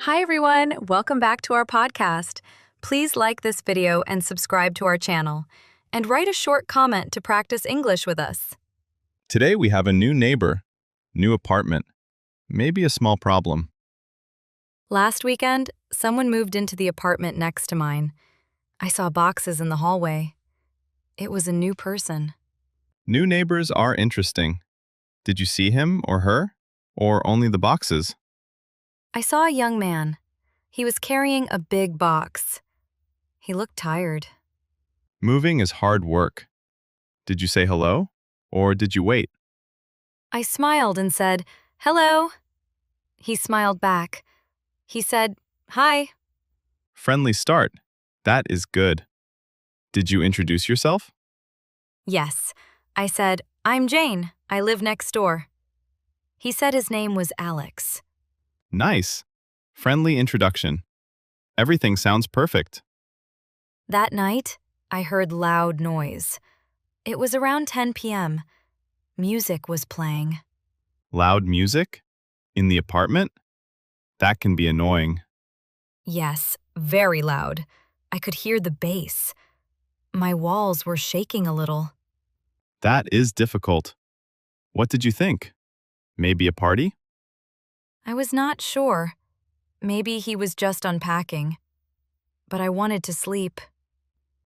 Hi everyone, welcome back to our podcast. Please like this video and subscribe to our channel. And write a short comment to practice English with us. Today we have a new neighbor, new apartment, maybe a small problem. Last weekend, someone moved into the apartment next to mine. I saw boxes in the hallway. It was a new person. New neighbors are interesting. Did you see him or her? Or only the boxes? I saw a young man. He was carrying a big box. He looked tired. Moving is hard work. Did you say hello? Or did you wait? I smiled and said, "Hello." He smiled back. He said, "Hi." Friendly start. That is good. Did you introduce yourself? Yes. I said, "I'm Jane. I live next door." He said his name was Alex. Nice. Friendly introduction. Everything sounds perfect. That night, I heard loud noise. It was around 10 p.m. Music was playing. Loud music? In the apartment? That can be annoying. Yes, very loud. I could hear the bass. My walls were shaking a little. That is difficult. What did you think? Maybe a party? I was not sure. Maybe he was just unpacking. But I wanted to sleep.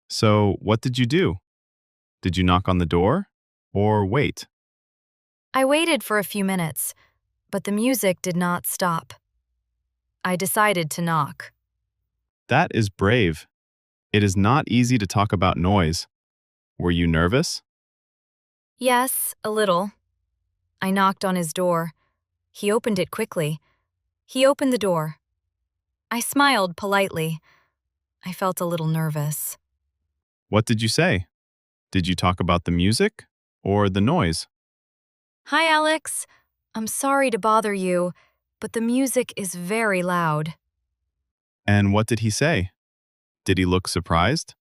So, what did you do? Did you knock on the door? Or wait? I waited for a few minutes, but the music did not stop. I decided to knock. That is brave. It is not easy to talk about noise. Were you nervous? Yes, a little. I knocked on his door. He opened it quickly. He opened the door. I smiled politely. I felt a little nervous. What did you say? Did you talk about the music or the noise? "Hi, Alex. I'm sorry to bother you, but the music is very loud." And what did he say? Did he look surprised?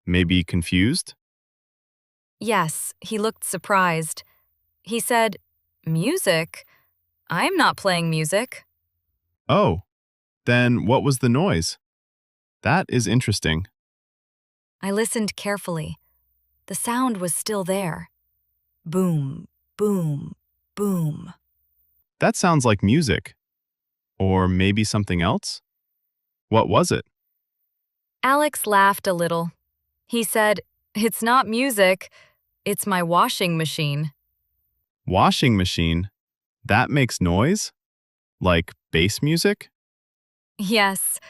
Maybe confused? Yes, he looked surprised. He said, "Music? I'm not playing music." Oh, then what was the noise? That is interesting. I listened carefully. The sound was still there. Boom, boom, boom. That sounds like music. Or maybe something else? What was it? Alex laughed a little. He said, "It's not music. It's my washing machine." Washing machine? That makes noise? Like bass music? Yes,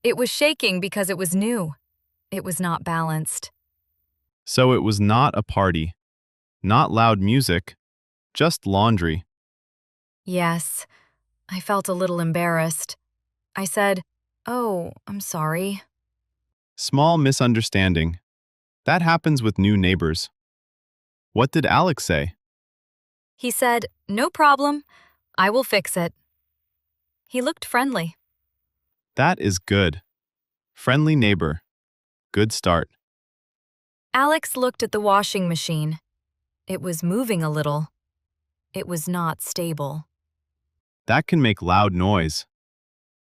it was shaking because it was new. It was not balanced. So it was not a party, not loud music, just laundry. Yes, I felt a little embarrassed. I said, "Oh, I'm sorry." Small misunderstanding. That happens with new neighbors. What did Alex say? He said, "No problem. I will fix it." He looked friendly. That is good. Friendly neighbor. Good start. Alex looked at the washing machine. It was moving a little. It was not stable. That can make loud noise.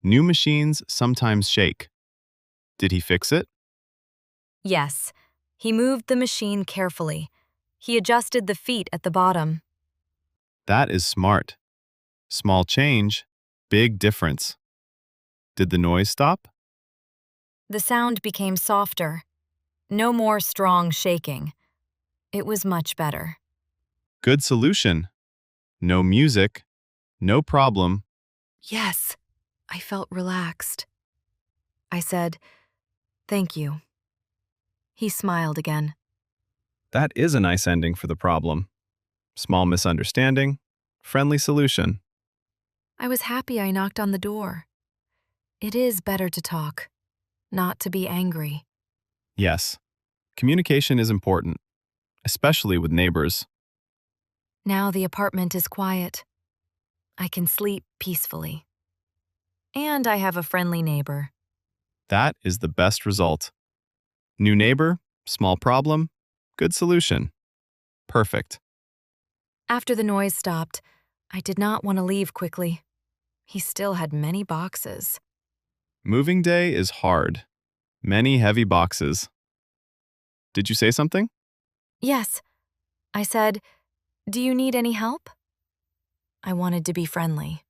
New machines sometimes shake. Did he fix it? Yes, he moved the machine carefully. He adjusted the feet at the bottom. That is smart. Small change, big difference. Did the noise stop? The sound became softer. No more strong shaking. It was much better. Good solution. No music, no problem. Yes, I felt relaxed. I said, "Thank you." He smiled again. That is a nice ending for the problem. Small misunderstanding, friendly solution. I was happy I knocked on the door. It is better to talk, not to be angry. Yes, communication is important, especially with neighbors. Now the apartment is quiet. I can sleep peacefully. And I have a friendly neighbor. That is the best result. New neighbor, small problem, good solution. Perfect. After the noise stopped, I did not want to leave quickly. He still had many boxes. Moving day is hard. Many heavy boxes. Did you say something? Yes. I said, "Do you need any help?" I wanted to be friendly.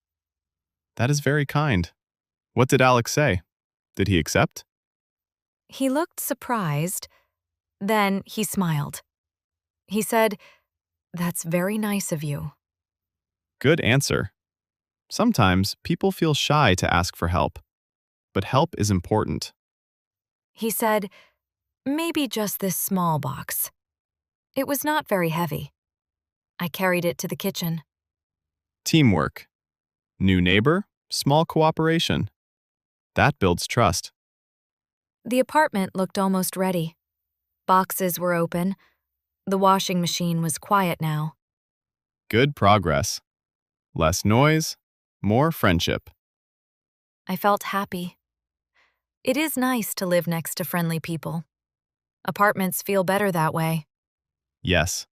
That is very kind. What did Alex say? Did he accept? He looked surprised. Then he smiled. He said, "That's very nice of you." Good answer. Sometimes people feel shy to ask for help, but help is important. He said, "Maybe just this small box." It was not very heavy. I carried it to the kitchen. Teamwork. New neighbor, small cooperation. That builds trust. The apartment looked almost ready. Boxes were open. The washing machine was quiet now. Good progress. Less noise, more friendship. I felt happy. It is nice to live next to friendly people. Apartments feel better that way. Yes,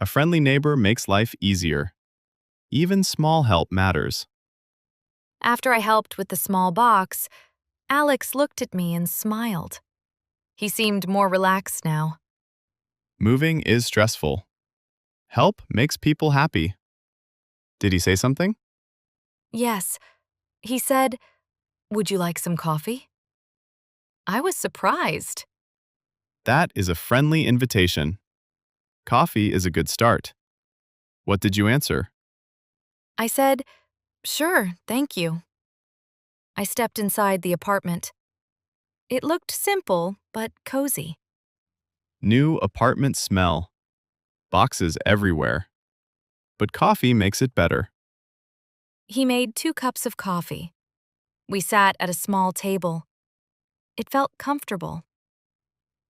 a friendly neighbor makes life easier. Even small help matters. After I helped with the small box, Alex looked at me and smiled. He seemed more relaxed now. Moving is stressful. Help makes people happy. Did he say something? Yes, he said, "Would you like some coffee?" I was surprised. That is a friendly invitation. Coffee is a good start. What did you answer? I said, "Sure, thank you." I stepped inside the apartment. It looked simple, but cozy. New apartment smell. Boxes everywhere. But coffee makes it better. He made 2 cups of coffee. We sat at a small table. It felt comfortable.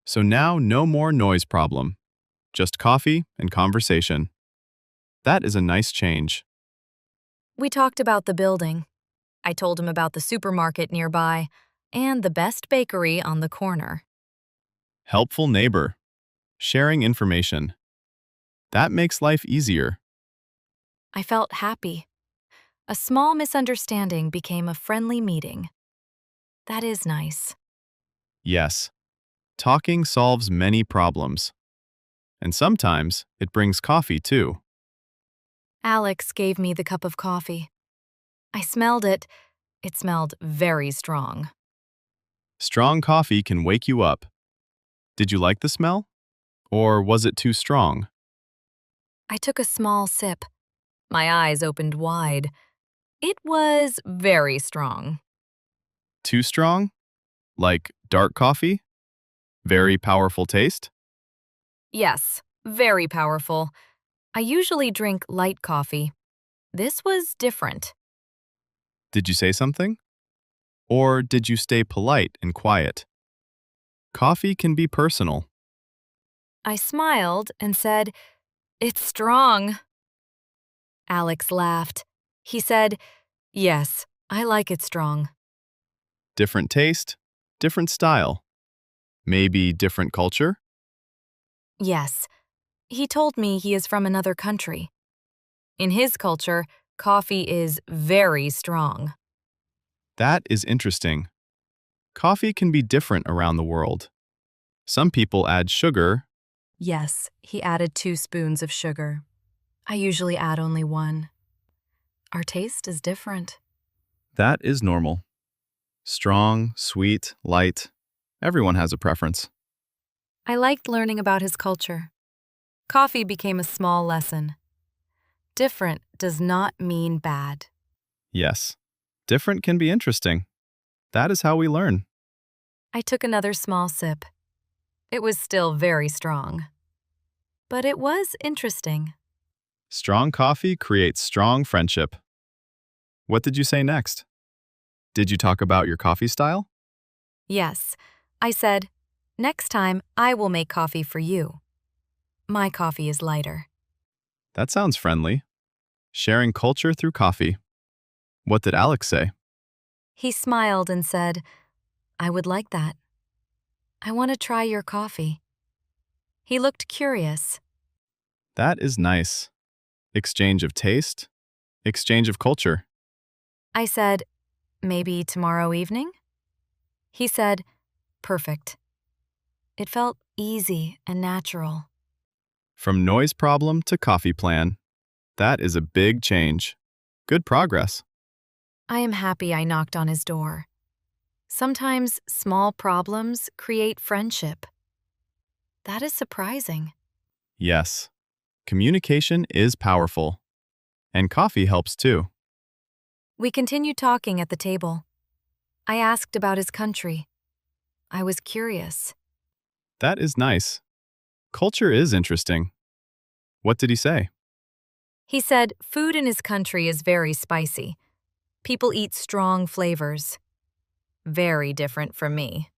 So now no more noise problem. Just coffee and conversation. That is a nice change. We talked about the building. I told him about the supermarket nearby and the best bakery on the corner. Helpful neighbor. Sharing information. That makes life easier. I felt happy. A small misunderstanding became a friendly meeting. That is nice. Yes, talking solves many problems. And sometimes it brings coffee too. Alex gave me the cup of coffee. I smelled it. It smelled very strong. Strong coffee can wake you up. Did you like the smell? Or was it too strong? I took a small sip. My eyes opened wide. It was very strong. Too strong? Like dark coffee? Very powerful taste? Yes, very powerful. I usually drink light coffee. This was different. Did you say something? Or did you stay polite and quiet? Coffee can be personal. I smiled and said, "It's strong." Alex laughed. He said, "Yes, I like it strong." Different taste, different style. Maybe different culture? Yes, he told me he is from another country. In his culture, coffee is very strong. That is interesting. Coffee can be different around the world. Some people add sugar. Yes, he added 2 spoons of sugar. I usually add only 1. Our taste is different. That is normal. Strong, sweet, light. Everyone has a preference. I liked learning about his culture. Coffee became a small lesson. Different does not mean bad. Yes, different can be interesting. That is how we learn. I took another small sip. It was still very strong. But it was interesting. Strong coffee creates strong friendship. What did you say next? Did you talk about your coffee style? Yes, I said, "Next time I will make coffee for you. My coffee is lighter." That sounds friendly. Sharing culture through coffee. What did Alex say? He smiled and said, "I would like that. I want to try your coffee." He looked curious. That is nice. Exchange of taste, exchange of culture. I said, "Maybe tomorrow evening?" He said, "Perfect." It felt easy and natural. From noise problem to coffee plan. That is a big change. Good progress. I am happy I knocked on his door. Sometimes small problems create friendship. That is surprising. Yes, communication is powerful. And coffee helps too. We continued talking at the table. I asked about his country. I was curious. That is nice. Culture is interesting. What did he say? He said food in his country is very spicy. People eat strong flavors. Very different from me.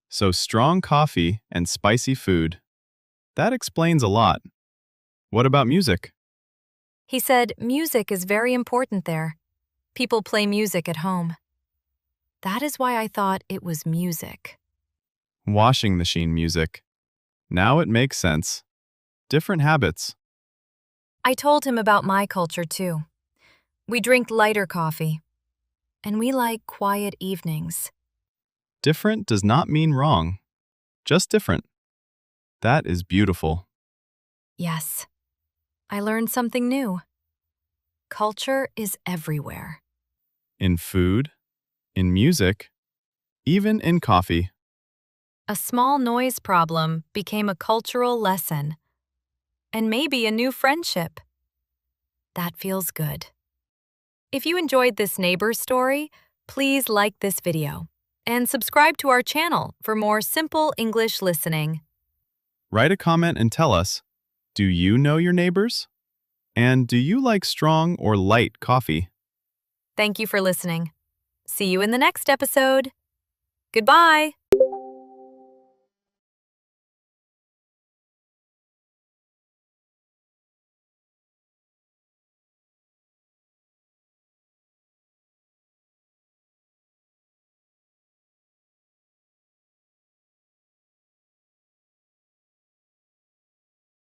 So strong coffee and spicy food. That explains a lot. What about music? He said music is very important there. People play music at home. That is why I thought it was music. Washing machine music. Now it makes sense. Different habits. I told him about my culture too. We drink lighter coffee. And we like quiet evenings. Different does not mean wrong. Just different. That is beautiful. Yes. I learned something new. Culture is everywhere. In food, in music, even in coffee. A small noise problem became a cultural lesson. And maybe a new friendship. That feels good. If you enjoyed this neighbor story, please like this video and subscribe to our channel for more simple English listening. Write a comment and tell us, do you know your neighbors? And do you like strong or light coffee? Thank you for listening. See you in the next episode. Goodbye.